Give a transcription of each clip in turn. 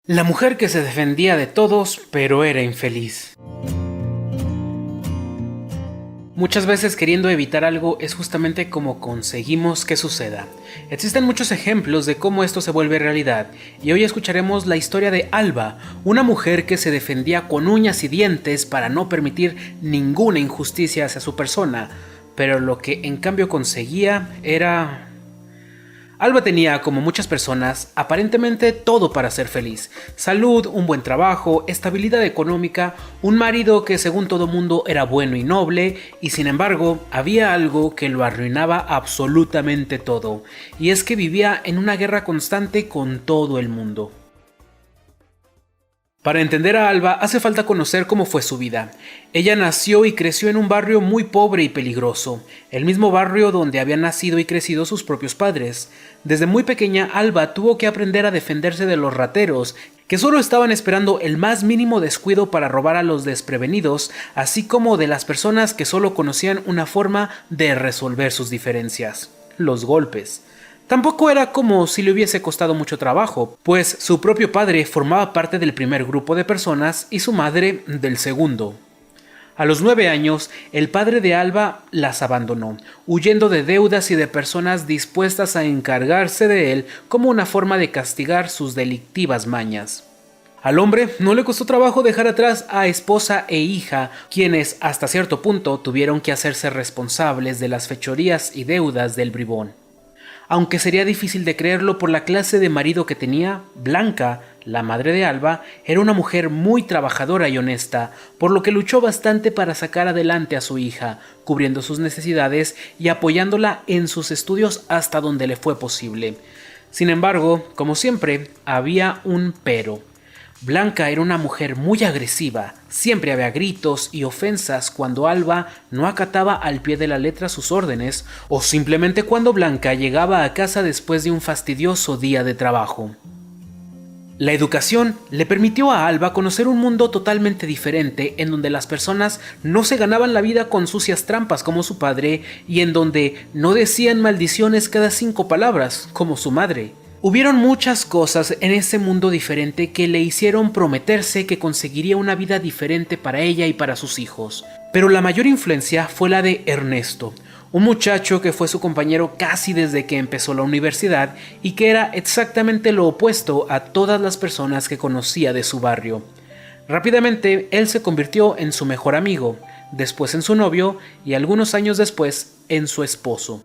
La mujer que se defendía de todos, pero era infeliz. Muchas veces queriendo evitar algo es justamente como conseguimos que suceda. Existen muchos ejemplos de cómo esto se vuelve realidad, y hoy escucharemos la historia de Alba, una mujer que se defendía con uñas y dientes para no permitir ninguna injusticia hacia su persona, pero lo que en cambio conseguía era... Alba tenía, como muchas personas, aparentemente todo para ser feliz. Salud, un buen trabajo, estabilidad económica, un marido que según todo mundo era bueno y noble, y sin embargo, había algo que lo arruinaba absolutamente todo, y es que vivía en una guerra constante con todo el mundo. Para entender a Alba hace falta conocer cómo fue su vida. Ella nació y creció en un barrio muy pobre y peligroso, el mismo barrio donde habían nacido y crecido sus propios padres. Desde muy pequeña, Alba tuvo que aprender a defenderse de los rateros, que solo estaban esperando el más mínimo descuido para robar a los desprevenidos, así como de las personas que solo conocían una forma de resolver sus diferencias: los golpes. Tampoco era como si le hubiese costado mucho trabajo, pues su propio padre formaba parte del primer grupo de personas y su madre del segundo. A los 9 años, el padre de Alba las abandonó, huyendo de deudas y de personas dispuestas a encargarse de él como una forma de castigar sus delictivas mañas. Al hombre no le costó trabajo dejar atrás a esposa e hija, quienes hasta cierto punto tuvieron que hacerse responsables de las fechorías y deudas del bribón. Aunque sería difícil de creerlo por la clase de marido que tenía, Blanca, la madre de Alba, era una mujer muy trabajadora y honesta, por lo que luchó bastante para sacar adelante a su hija, cubriendo sus necesidades y apoyándola en sus estudios hasta donde le fue posible. Sin embargo, como siempre, había un pero. Blanca era una mujer muy agresiva, siempre había gritos y ofensas cuando Alba no acataba al pie de la letra sus órdenes, o simplemente cuando Blanca llegaba a casa después de un fastidioso día de trabajo. La educación le permitió a Alba conocer un mundo totalmente diferente, en donde las personas no se ganaban la vida con sucias trampas como su padre, y en donde no decían maldiciones cada 5 palabras como su madre. Hubieron muchas cosas en ese mundo diferente que le hicieron prometerse que conseguiría una vida diferente para ella y para sus hijos. Pero la mayor influencia fue la de Ernesto, un muchacho que fue su compañero casi desde que empezó la universidad y que era exactamente lo opuesto a todas las personas que conocía de su barrio. Rápidamente, él se convirtió en su mejor amigo, después en su novio y algunos años después en su esposo.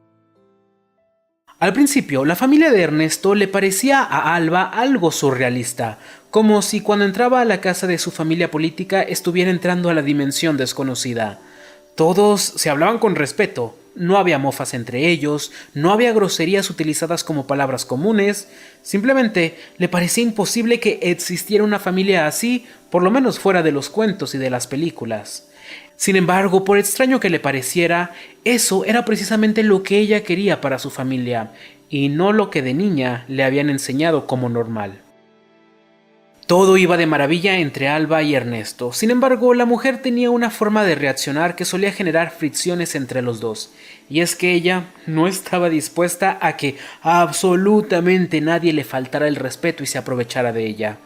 Al principio, la familia de Ernesto le parecía a Alba algo surrealista, como si cuando entraba a la casa de su familia política estuviera entrando a la dimensión desconocida. Todos se hablaban con respeto, no había mofas entre ellos, no había groserías utilizadas como palabras comunes, simplemente le parecía imposible que existiera una familia así, por lo menos fuera de los cuentos y de las películas. Sin embargo, por extraño que le pareciera, eso era precisamente lo que ella quería para su familia, y no lo que de niña le habían enseñado como normal. Todo iba de maravilla entre Alba y Ernesto. Sin embargo, la mujer tenía una forma de reaccionar que solía generar fricciones entre los dos, y es que ella no estaba dispuesta a que absolutamente nadie le faltara el respeto y se aprovechara de ella.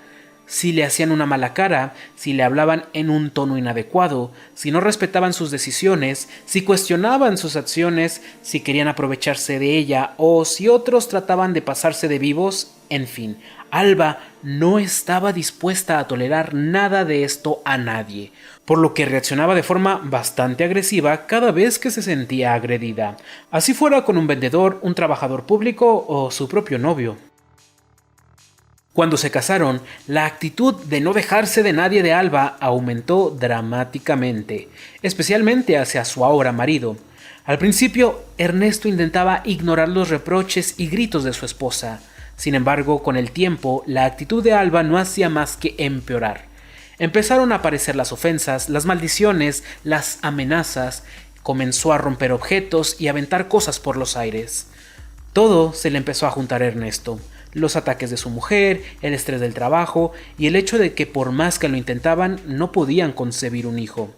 Si le hacían una mala cara, si le hablaban en un tono inadecuado, si no respetaban sus decisiones, si cuestionaban sus acciones, si querían aprovecharse de ella o si otros trataban de pasarse de vivos, en fin, Alba no estaba dispuesta a tolerar nada de esto a nadie, por lo que reaccionaba de forma bastante agresiva cada vez que se sentía agredida, así fuera con un vendedor, un trabajador público o su propio novio. Cuando se casaron, la actitud de no dejarse de nadie de Alba aumentó dramáticamente, especialmente hacia su ahora marido. Al principio, Ernesto intentaba ignorar los reproches y gritos de su esposa. Sin embargo, con el tiempo, la actitud de Alba no hacía más que empeorar. Empezaron a aparecer las ofensas, las maldiciones, las amenazas. Comenzó a romper objetos y aventar cosas por los aires. Todo se le empezó a juntar a Ernesto. Los ataques de su mujer, el estrés del trabajo y el hecho de que por más que lo intentaban no podían concebir un hijo.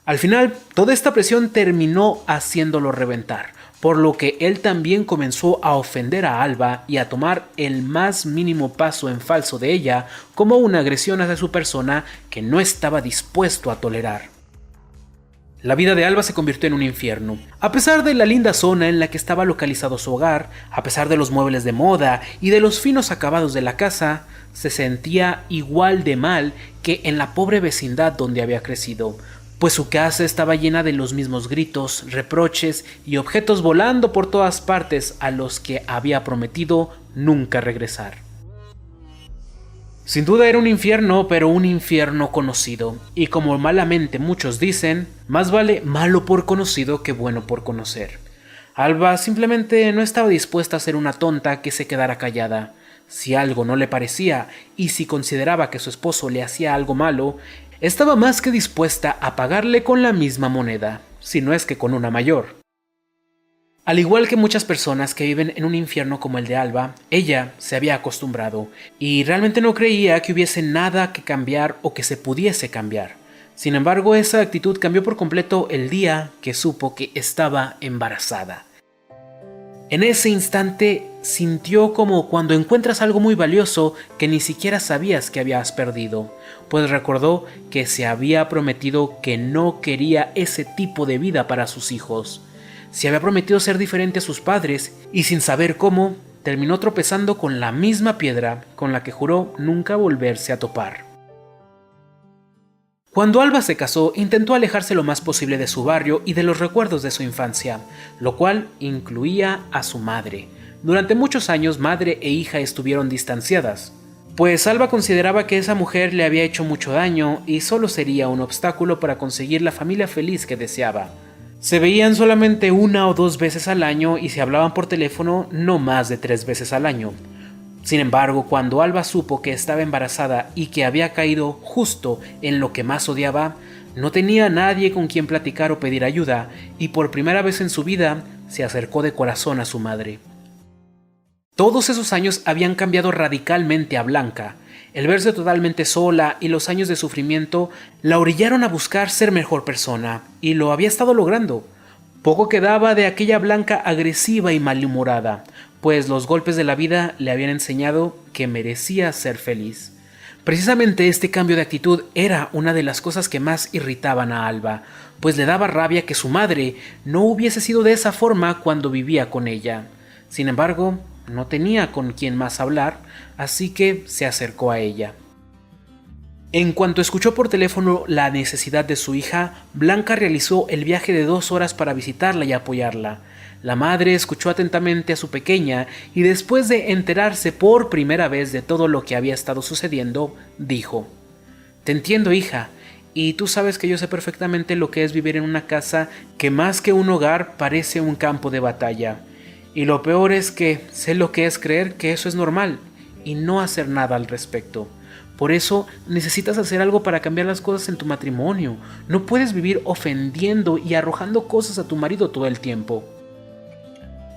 Al final, toda esta presión terminó haciéndolo reventar, por lo que él también comenzó a ofender a Alba y a tomar el más mínimo paso en falso de ella como una agresión hacia su persona que no estaba dispuesto a tolerar. La vida de Alba se convirtió en un infierno. A pesar de la linda zona en la que estaba localizado su hogar, a pesar de los muebles de moda y de los finos acabados de la casa, se sentía igual de mal que en la pobre vecindad donde había crecido, pues su casa estaba llena de los mismos gritos, reproches y objetos volando por todas partes a los que había prometido nunca regresar. Sin duda era un infierno, pero un infierno conocido, y como malamente muchos dicen, más vale malo por conocido que bueno por conocer. Alba simplemente no estaba dispuesta a ser una tonta que se quedara callada. Si algo no le parecía, y si consideraba que su esposo le hacía algo malo, estaba más que dispuesta a pagarle con la misma moneda, si no es que con una mayor. Al igual que muchas personas que viven en un infierno como el de Alba, ella se había acostumbrado y realmente no creía que hubiese nada que cambiar o que se pudiese cambiar. Sin embargo, esa actitud cambió por completo el día que supo que estaba embarazada. En ese instante sintió como cuando encuentras algo muy valioso que ni siquiera sabías que habías perdido, pues recordó que se había prometido que no quería ese tipo de vida para sus hijos. Se había prometido ser diferente a sus padres y sin saber cómo, terminó tropezando con la misma piedra con la que juró nunca volverse a topar. Cuando Alba se casó, intentó alejarse lo más posible de su barrio y de los recuerdos de su infancia, lo cual incluía a su madre. Durante muchos años, madre e hija estuvieron distanciadas, pues Alba consideraba que esa mujer le había hecho mucho daño y solo sería un obstáculo para conseguir la familia feliz que deseaba. Se veían solamente 1 o 2 veces al año y se hablaban por teléfono no más de 3 veces al año. Sin embargo, cuando Alba supo que estaba embarazada y que había caído justo en lo que más odiaba, no tenía nadie con quien platicar o pedir ayuda, y por primera vez en su vida se acercó de corazón a su madre. Todos esos años habían cambiado radicalmente a Blanca. El verse totalmente sola y los años de sufrimiento la orillaron a buscar ser mejor persona, y lo había estado logrando. Poco quedaba de aquella Blanca agresiva y malhumorada, pues los golpes de la vida le habían enseñado que merecía ser feliz. Precisamente este cambio de actitud era una de las cosas que más irritaban a Alba, pues le daba rabia que su madre no hubiese sido de esa forma cuando vivía con ella. Sin embargo, no tenía con quién más hablar, así que se acercó a ella. En cuanto escuchó por teléfono la necesidad de su hija, Blanca realizó el viaje de 2 horas para visitarla y apoyarla. La madre escuchó atentamente a su pequeña y después de enterarse por primera vez de todo lo que había estado sucediendo, dijo: «Te entiendo, hija, y tú sabes que yo sé perfectamente lo que es vivir en una casa que más que un hogar parece un campo de batalla. Y lo peor es que sé lo que es creer que eso es normal y no hacer nada al respecto. Por eso necesitas hacer algo para cambiar las cosas en tu matrimonio. No puedes vivir ofendiendo y arrojando cosas a tu marido todo el tiempo».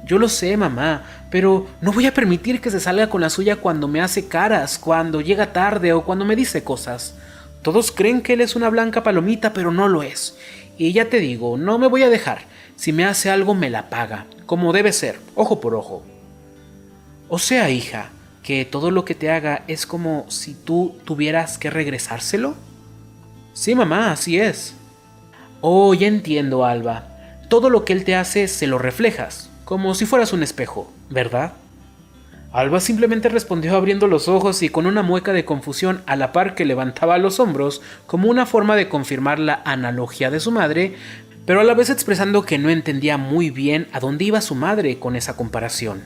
«Yo lo sé, mamá, pero no voy a permitir que se salga con la suya cuando me hace caras, cuando llega tarde o cuando me dice cosas. Todos creen que él es una blanca palomita, pero no lo es. Y ya te digo, no me voy a dejar. Si me hace algo, me la paga, como debe ser, ojo por ojo». «O sea, hija, que todo lo que te haga es como si tú tuvieras que regresárselo». «Sí, mamá, así es». «Oh, ya entiendo, Alba. Todo lo que él te hace se lo reflejas, como si fueras un espejo, ¿verdad?». Alba simplemente respondió abriendo los ojos y con una mueca de confusión a la par que levantaba los hombros como una forma de confirmar la analogía de su madre, pero a la vez expresando que no entendía muy bien a dónde iba su madre con esa comparación.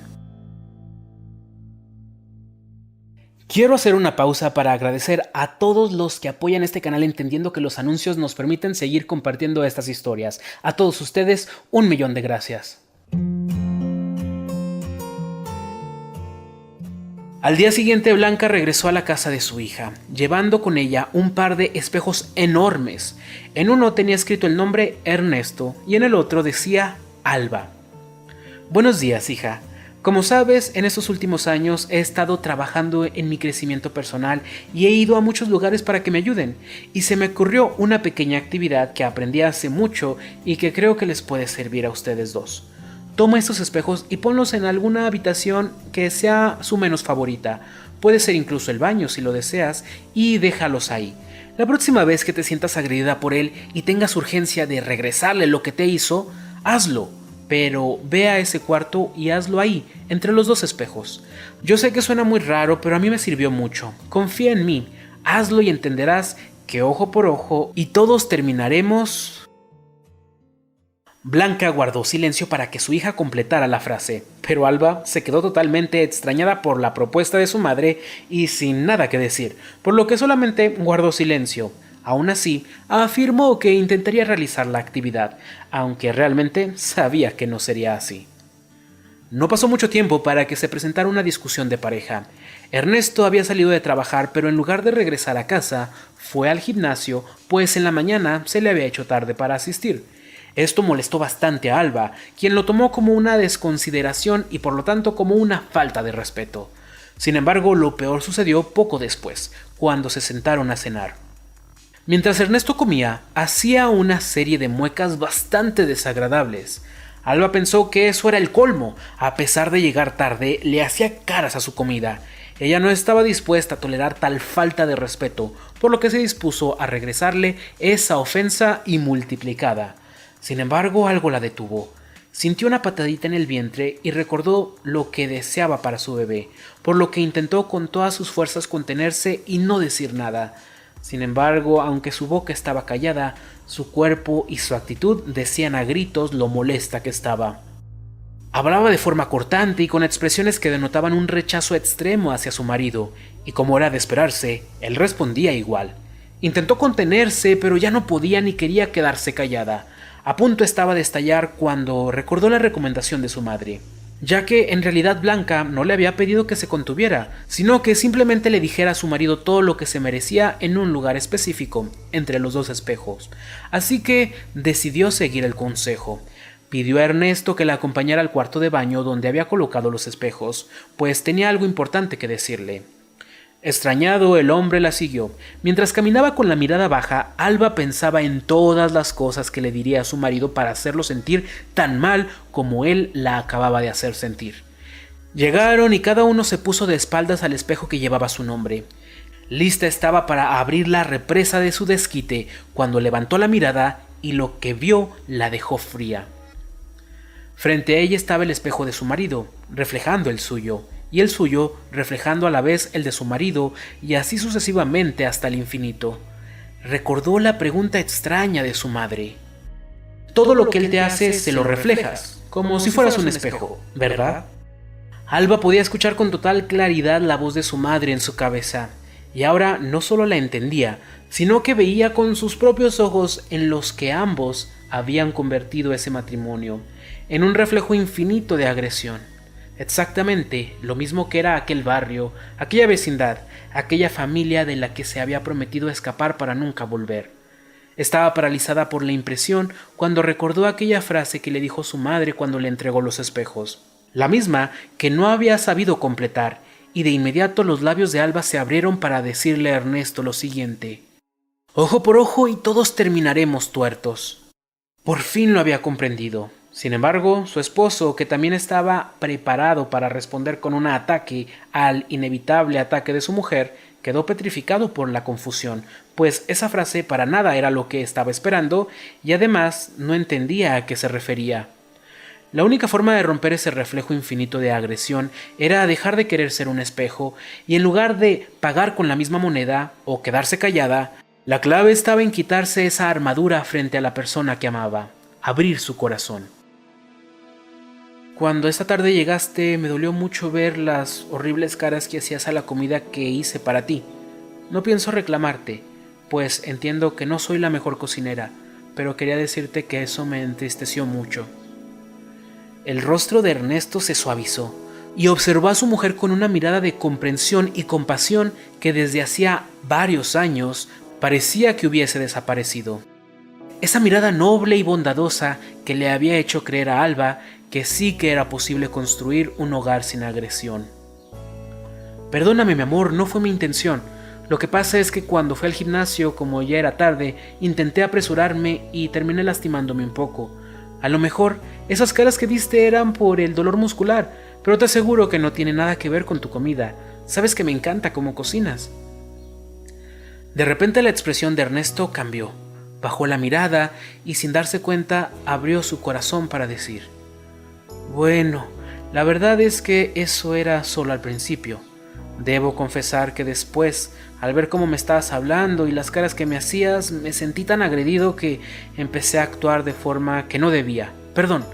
Quiero hacer una pausa para agradecer a todos los que apoyan este canal, entendiendo que los anuncios nos permiten seguir compartiendo estas historias. A todos ustedes, 1.000.000 de gracias. Al día siguiente, Blanca regresó a la casa de su hija, llevando con ella un par de espejos enormes. En uno tenía escrito el nombre Ernesto y en el otro decía Alba. «Buenos días, hija. Como sabes, en estos últimos años he estado trabajando en mi crecimiento personal y he ido a muchos lugares para que me ayuden, y se me ocurrió una pequeña actividad que aprendí hace mucho y que creo que les puede servir a ustedes dos. Toma estos espejos y ponlos en alguna habitación que sea su menos favorita. Puede ser incluso el baño si lo deseas, y déjalos ahí. La próxima vez que te sientas agredida por él y tengas urgencia de regresarle lo que te hizo, hazlo. Pero ve a ese cuarto y hazlo ahí, entre los dos espejos. Yo sé que suena muy raro, pero a mí me sirvió mucho. Confía en mí, hazlo y entenderás que ojo por ojo y todos terminaremos... Blanca guardó silencio para que su hija completara la frase, pero Alba se quedó totalmente extrañada por la propuesta de su madre y sin nada que decir, por lo que solamente guardó silencio. Aún así, afirmó que intentaría realizar la actividad, aunque realmente sabía que no sería así. No pasó mucho tiempo para que se presentara una discusión de pareja. Ernesto había salido de trabajar, pero en lugar de regresar a casa, fue al gimnasio, pues en la mañana se le había hecho tarde para asistir. Esto molestó bastante a Alba, quien lo tomó como una desconsideración y por lo tanto como una falta de respeto. Sin embargo, lo peor sucedió poco después, cuando se sentaron a cenar. Mientras Ernesto comía, hacía una serie de muecas bastante desagradables. Alba pensó que eso era el colmo. A pesar de llegar tarde, le hacía caras a su comida. Ella no estaba dispuesta a tolerar tal falta de respeto, por lo que se dispuso a regresarle esa ofensa y multiplicada. Sin embargo, algo la detuvo. Sintió una patadita en el vientre y recordó lo que deseaba para su bebé, por lo que intentó con todas sus fuerzas contenerse y no decir nada. Sin embargo, aunque su boca estaba callada, su cuerpo y su actitud decían a gritos lo molesta que estaba. Hablaba de forma cortante y con expresiones que denotaban un rechazo extremo hacia su marido, y como era de esperarse, él respondía igual. Intentó contenerse, pero ya no podía ni quería quedarse callada. A punto estaba de estallar cuando recordó la recomendación de su madre, ya que en realidad Blanca no le había pedido que se contuviera, sino que simplemente le dijera a su marido todo lo que se merecía en un lugar específico, entre los dos espejos. Así que decidió seguir el consejo. Pidió a Ernesto que la acompañara al cuarto de baño donde había colocado los espejos, pues tenía algo importante que decirle. Extrañado, el hombre la siguió. Mientras caminaba con la mirada baja, Alba pensaba en todas las cosas que le diría a su marido para hacerlo sentir tan mal como él la acababa de hacer sentir. Llegaron y cada uno se puso de espaldas al espejo que llevaba su nombre. Lista estaba para abrir la represa de su desquite cuando levantó la mirada y lo que vio la dejó fría. Frente a ella estaba el espejo de su marido, reflejando el suyo, y el suyo reflejando a la vez el de su marido, y así sucesivamente hasta el infinito. Recordó la pregunta extraña de su madre. Todo lo que él te hace se lo reflejas, como si fueras un espejo, ¿verdad? Alba podía escuchar con total claridad la voz de su madre en su cabeza, y ahora no solo la entendía, sino que veía con sus propios ojos en los que ambos habían convertido ese matrimonio, en un reflejo infinito de agresión. Exactamente lo mismo que era aquel barrio, aquella vecindad, aquella familia de la que se había prometido escapar para nunca volver. Estaba paralizada por la impresión cuando recordó aquella frase que le dijo su madre cuando le entregó los espejos, la misma que no había sabido completar, y de inmediato los labios de Alba se abrieron para decirle a Ernesto lo siguiente: ojo por ojo y todos terminaremos tuertos. Por fin lo había comprendido. Sin embargo, su esposo, que también estaba preparado para responder con un ataque al inevitable ataque de su mujer, quedó petrificado por la confusión, pues esa frase para nada era lo que estaba esperando y además no entendía a qué se refería. La única forma de romper ese reflejo infinito de agresión era dejar de querer ser un espejo y en lugar de pagar con la misma moneda o quedarse callada, la clave estaba en quitarse esa armadura frente a la persona que amaba, abrir su corazón. Cuando esta tarde llegaste, me dolió mucho ver las horribles caras que hacías a la comida que hice para ti. No pienso reclamarte, pues entiendo que no soy la mejor cocinera, pero quería decirte que eso me entristeció mucho. El rostro de Ernesto se suavizó y observó a su mujer con una mirada de comprensión y compasión que desde hacía varios años parecía que hubiese desaparecido. Esa mirada noble y bondadosa que le había hecho creer a Alba que sí que era posible construir un hogar sin agresión. Perdóname, mi amor, no fue mi intención. Lo que pasa es que cuando fui al gimnasio, como ya era tarde, intenté apresurarme y terminé lastimándome un poco. A lo mejor esas caras que viste eran por el dolor muscular, pero te aseguro que no tiene nada que ver con tu comida. Sabes que me encanta cómo cocinas. De repente la expresión de Ernesto cambió. Bajó la mirada y sin darse cuenta abrió su corazón para decir: bueno, la verdad es que eso era solo al principio. Debo confesar que después, al ver cómo me estabas hablando y las caras que me hacías, me sentí tan agredido que empecé a actuar de forma que no debía. Perdón,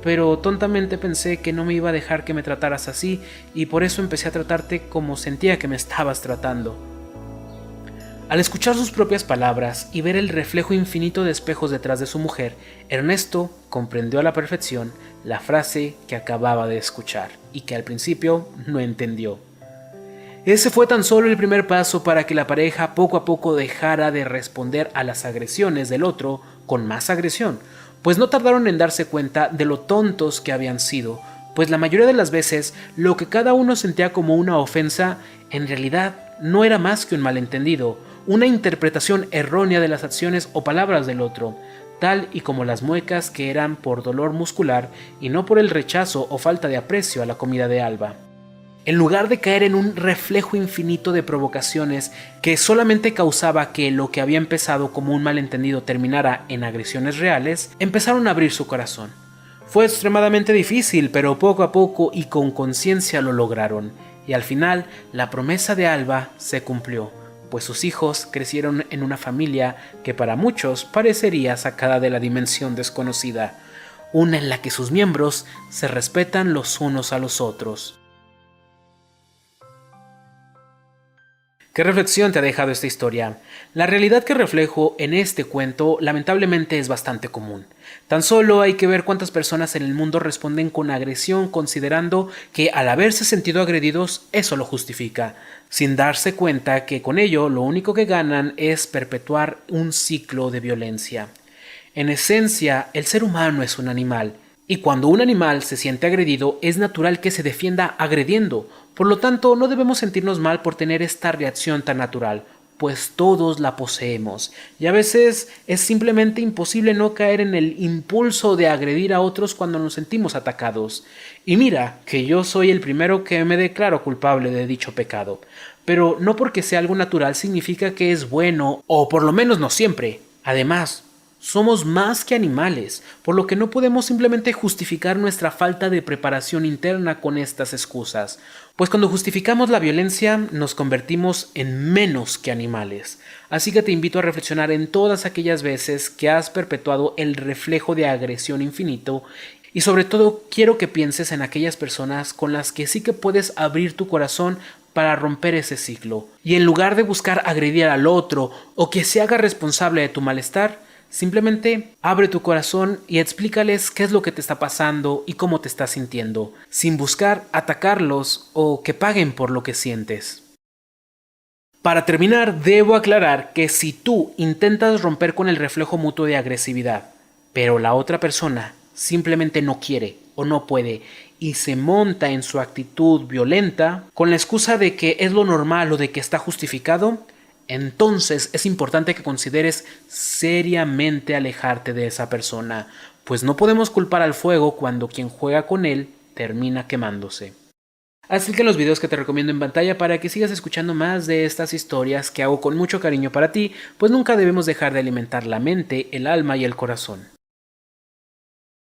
pero tontamente pensé que no me iba a dejar que me trataras así y por eso empecé a tratarte como sentía que me estabas tratando. Al escuchar sus propias palabras y ver el reflejo infinito de espejos detrás de su mujer, Ernesto comprendió a la perfección la frase que acababa de escuchar y que al principio no entendió. Ese fue tan solo el primer paso para que la pareja poco a poco dejara de responder a las agresiones del otro con más agresión, pues no tardaron en darse cuenta de lo tontos que habían sido, pues la mayoría de las veces lo que cada uno sentía como una ofensa en realidad no era más que un malentendido, una interpretación errónea de las acciones o palabras del otro, tal y como las muecas que eran por dolor muscular y no por el rechazo o falta de aprecio a la comida de Alba. En lugar de caer en un reflejo infinito de provocaciones que solamente causaba que lo que había empezado como un malentendido terminara en agresiones reales, empezaron a abrir su corazón. Fue extremadamente difícil, pero poco a poco y con conciencia lo lograron, y al final la promesa de Alba se cumplió, pues sus hijos crecieron en una familia que para muchos parecería sacada de la dimensión desconocida, una en la que sus miembros se respetan los unos a los otros. ¿Qué reflexión te ha dejado esta historia? La realidad que reflejo en este cuento lamentablemente es bastante común. Tan solo hay que ver cuántas personas en el mundo responden con agresión considerando que al haberse sentido agredidos eso lo justifica, sin darse cuenta que con ello lo único que ganan es perpetuar un ciclo de violencia. En esencia, el ser humano es un animal, y cuando un animal se siente agredido es natural que se defienda agrediendo. Por lo tanto, no debemos sentirnos mal por tener esta reacción tan natural, pues todos la poseemos, y a veces es simplemente imposible no caer en el impulso de agredir a otros cuando nos sentimos atacados. Y mira, que yo soy el primero que me declaro culpable de dicho pecado, pero no porque sea algo natural significa que es bueno, o por lo menos no siempre. Además, somos más que animales, por lo que no podemos simplemente justificar nuestra falta de preparación interna con estas excusas, pues cuando justificamos la violencia nos convertimos en menos que animales. Así que te invito a reflexionar en todas aquellas veces que has perpetuado el reflejo de agresión infinito y sobre todo quiero que pienses en aquellas personas con las que sí que puedes abrir tu corazón para romper ese ciclo. Y en lugar de buscar agredir al otro o que se haga responsable de tu malestar, simplemente abre tu corazón y explícales qué es lo que te está pasando y cómo te estás sintiendo, sin buscar atacarlos o que paguen por lo que sientes. Para terminar, debo aclarar que si tú intentas romper con el reflejo mutuo de agresividad, pero la otra persona simplemente no quiere o no puede y se monta en su actitud violenta con la excusa de que es lo normal o de que está justificado, entonces es importante que consideres seriamente alejarte de esa persona, pues no podemos culpar al fuego cuando quien juega con él termina quemándose. Así que los videos que te recomiendo en pantalla para que sigas escuchando más de estas historias que hago con mucho cariño para ti, pues nunca debemos dejar de alimentar la mente, el alma y el corazón.